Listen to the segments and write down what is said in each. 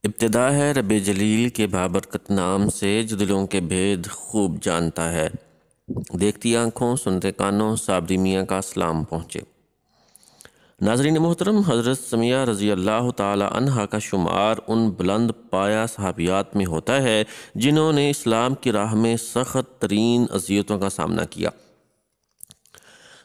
ابتدا ہے رب جلیل کے بابرکت نام سے جو دلوں کے بھید خوب جانتا ہے۔ دیکھتی آنکھوں سنتے کانوں صابری میاں کا سلام پہنچے۔ ناظرین محترم، حضرت سمیہ رضی اللہ تعالی عنہا کا شمار ان بلند پایہ صحابیات میں ہوتا ہے جنہوں نے اسلام کی راہ میں سخت ترین اذیتوں کا سامنا کیا۔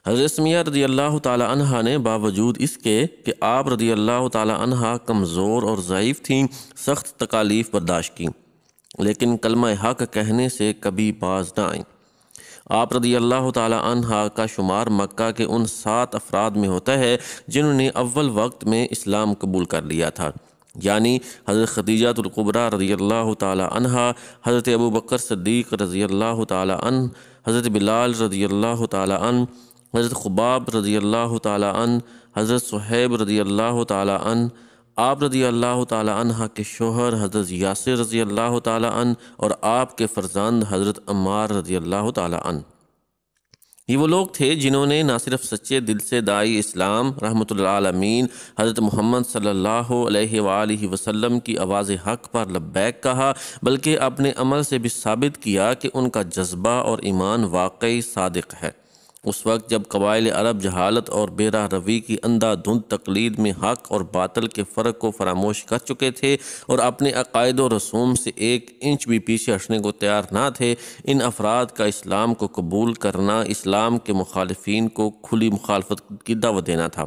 حضرت سمیہ رضی اللہ تعالی عنہا نے باوجود اس کے کہ آپ رضی اللہ تعالی عنہا کمزور اور ضعیف تھیں، سخت تکالیف برداشت کیں، لیکن کلمہ حق کہنے سے کبھی باز نہ آئیں۔ آپ رضی اللہ تعالی عنہا کا شمار مکہ کے ان 7 افراد میں ہوتا ہے جنہوں نے اول وقت میں اسلام قبول کر لیا تھا، یعنی حضرت خدیجہ الکبریٰ رضی اللہ تعالی عنہا، حضرت ابوبکر صدیق رضی اللہ تعالی عنہ، حضرت بلال رضی اللہ تعالی عنہ، حضرت خباب رضی اللہ تعالی عنہ، حضرت صہیب رضی اللہ تعالی عنہ، آپ رضی اللہ تعالی عنہ کے شوہر حضرت یاسر رضی اللہ تعالی عنہ اور آپ کے فرزند حضرت عمار رضی اللہ تعالی عنہ۔ یہ وہ لوگ تھے جنہوں نے نہ صرف سچے دل سے داعی اسلام رحمۃ للعالمین حضرت محمد صلی اللہ علیہ وآلہ وسلم کی آواز حق پر لبیک کہا، بلکہ اپنے عمل سے بھی ثابت کیا کہ ان کا جذبہ اور ایمان واقعی صادق ہے۔ اس وقت جب قبائل عرب جہالت اور بے راہ روی کی اندھا دھند تقلید میں حق اور باطل کے فرق کو فراموش کر چکے تھے اور اپنے عقائد و رسوم سے ایک انچ بھی پیچھے ہٹنے کو تیار نہ تھے، ان افراد کا اسلام کو قبول کرنا اسلام کے مخالفین کو کھلی مخالفت کی دعوت دینا تھا۔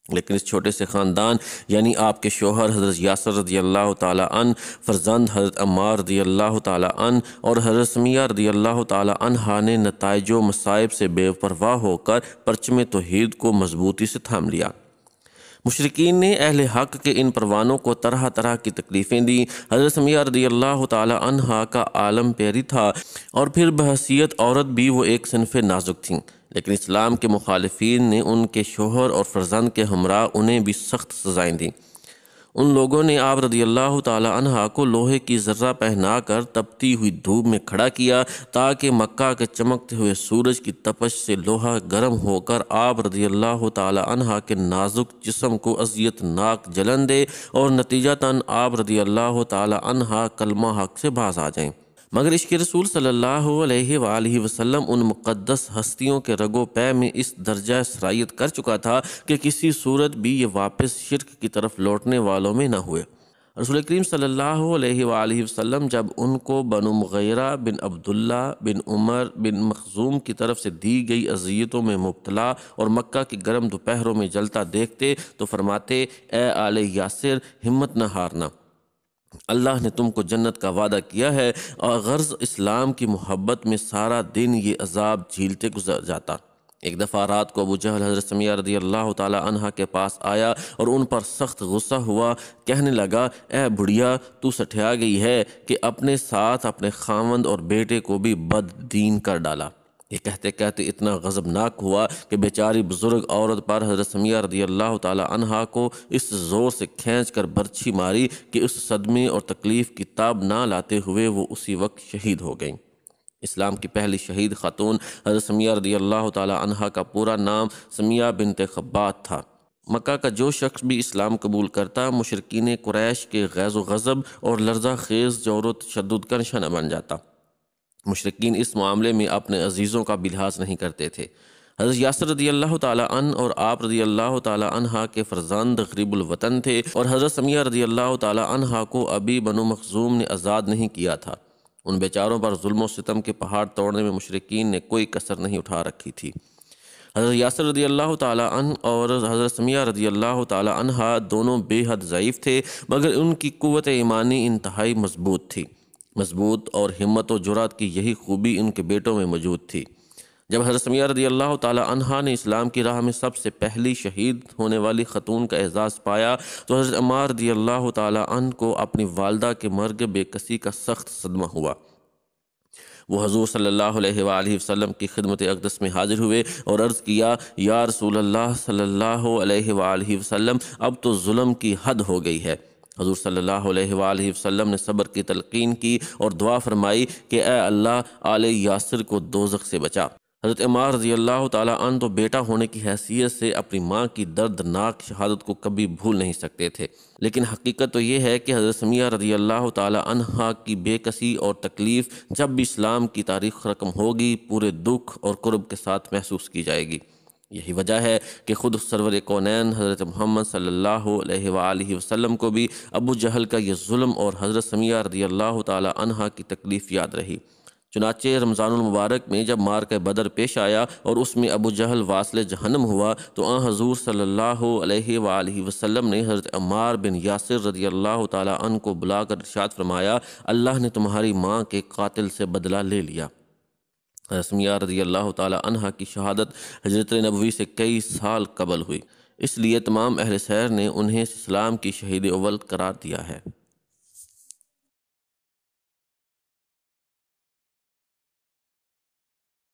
لیکن اس چھوٹے سے خاندان یعنی آپ کے شوہر حضرت یاسر رضی اللہ تعالی عنہ، فرزند حضرت عمار رضی اللہ تعالی عنہ اور حضرت سمیہ رضی اللہ تعالی عنہا نے نتائج و مصائب سے بے پرواہ ہو کر پرچم توحید کو مضبوطی سے تھام لیا۔ مشرکین نے اہل حق کے ان پروانوں کو طرح طرح کی تکلیفیں دیں۔ حضرت سمیہ رضی اللہ تعالی عنہا کا عالم پیری تھا اور پھر بحیثیت عورت بھی وہ ایک صنف نازک تھیں، لیکن اسلام کے مخالفین نے ان کے شوہر اور فرزند کے ہمراہ انہیں بھی سخت سزائیں دیں۔ ان لوگوں نے آپ رضی اللہ تعالی عنہا کو لوہے کی ذرہ پہنا کر تپتی ہوئی دھوپ میں کھڑا کیا تاکہ مکہ کے چمکتے ہوئے سورج کی تپش سے لوہا گرم ہو کر آپ رضی اللہ تعالی عنہا کے نازک جسم کو اذیت ناک جلن دے اور نتیجتاً آپ رضی اللہ تعالی عنہا کلمہ حق سے باز آ جائیں۔ مگر عشق رسول صلی اللہ علیہ وآلہ وسلم ان مقدس ہستیوں کے رگو پے میں اس درجہ سرایت کر چکا تھا کہ کسی صورت بھی یہ واپس شرک کی طرف لوٹنے والوں میں نہ ہوئے۔ رسول کریم صلی اللہ علیہ وآلہ وسلم جب ان کو بنو مغیرہ بن عبداللہ بن عمر بن مخزوم کی طرف سے دی گئی اذیتوں میں مبتلا اور مکہ کی گرم دوپہروں میں جلتا دیکھتے تو فرماتے، اے آل یاسر، ہمت نہ ہارنا، اللہ نے تم کو جنت کا وعدہ کیا ہے، اور غرض اسلام کی محبت میں سارا دن یہ عذاب جھیلتے گزر جاتا۔ ایک دفعہ رات کو ابو جہل حضرت سمیہ رضی اللہ تعالی عنہا کے پاس آیا اور ان پر سخت غصہ ہوا، کہنے لگا، اے بڑھیا، تو سٹھیا گئی ہے کہ اپنے ساتھ اپنے خاوند اور بیٹے کو بھی بد دین کر ڈالا۔ یہ کہتے کہتے اتنا غضبناک ہوا کہ بیچاری بزرگ عورت پر حضرت سمیہ رضی اللہ تعالی عنہا کو اس زور سے کھینچ کر برچھی ماری کہ اس صدمے اور تکلیف کی تاب نہ لاتے ہوئے وہ اسی وقت شہید ہو گئیں۔ اسلام کی پہلی شہید خاتون حضرت سمیہ رضی اللہ تعالی عنہا کا پورا نام سمیہ بنت خبات تھا۔ مکہ کا جو شخص بھی اسلام قبول کرتا مشرکین قریش کے غیظ و غضب اور لرزہ خیز جور و تشدد کا نشانہ بن جاتا۔ مشرکین اس معاملے میں اپنے عزیزوں کا بھی لحاظ نہیں کرتے تھے۔ حضرت یاسر رضی اللہ تعالی عنہ اور آپ رضی اللہ تعالی عنہا کے فرزند غریب الوطن تھے اور حضرت سمیہ رضی اللہ تعالی عنہا کو ابھی بنو مخزوم نے آزاد نہیں کیا تھا۔ ان بیچاروں پر ظلم و ستم کے پہاڑ توڑنے میں مشرکین نے کوئی کسر نہیں اٹھا رکھی تھی۔ حضرت یاسر رضی اللہ تعالی عنہ اور حضرت سمیہ رضی اللہ تعالی عنہا دونوں بے حد ضعیف تھے، مگر ان کی قوت ایمانی انتہائی مضبوط تھی۔ مضبوط اور ہمت و جرأت کی یہی خوبی ان کے بیٹوں میں موجود تھی۔ جب حضرت سمیہ رضی اللہ تعالی عنہا نے اسلام کی راہ میں سب سے پہلی شہید ہونے والی خاتون کا اعزاز پایا تو حضرت عمار رضی اللہ تعالی عنہ کو اپنی والدہ کے مرگ بے کسی کا سخت صدمہ ہوا۔ وہ حضور صلی اللہ علیہ وآلہ وسلم کی خدمت اقدس میں حاضر ہوئے اور عرض کیا، یا رسول اللہ صلی اللہ علیہ وآلہ وسلم، اب تو ظلم کی حد ہو گئی ہے۔ حضور صلی اللہ علیہ وآلہ وسلم نے صبر کی تلقین کی اور دعا فرمائی کہ اے اللہ، آل یاسر کو دوزخ سے بچا۔ حضرت عمار رضی اللہ تعالیٰ عنہ تو بیٹا ہونے کی حیثیت سے اپنی ماں کی دردناک شہادت کو کبھی بھول نہیں سکتے تھے، لیکن حقیقت تو یہ ہے کہ حضرت سمیہ رضی اللہ تعالیٰ عنہا کی بے کسی اور تکلیف جب بھی اسلام کی تاریخ رقم ہوگی پورے دکھ اور قرب کے ساتھ محسوس کی جائے گی۔ یہی وجہ ہے کہ خود سرور کونین حضرت محمد صلی اللہ علیہ وآلہ وسلم کو بھی ابو جہل کا یہ ظلم اور حضرت سمیہ رضی اللہ تعالیٰ عنہا کی تکلیف یاد رہی۔ چنانچہ رمضان المبارک میں جب معرکہ بدر پیش آیا اور اس میں ابو جہل واصل جہنم ہوا تو آن حضور صلی اللہ علیہ وآلہ وسلم نے حضرت عمار بن یاسر رضی اللہ تعالیٰ عنہ کو بلا کر ارشاد فرمایا، اللہ نے تمہاری ماں کے قاتل سے بدلہ لے لیا۔ حضرت سمیہ رضی اللہ تعالیٰ عنہ کی شہادت ہجرت نبوی سے کئی سال قبل ہوئی، اس لیے تمام اہل سیر نے انہیں اسلام کی شہید اول قرار دیا ہے۔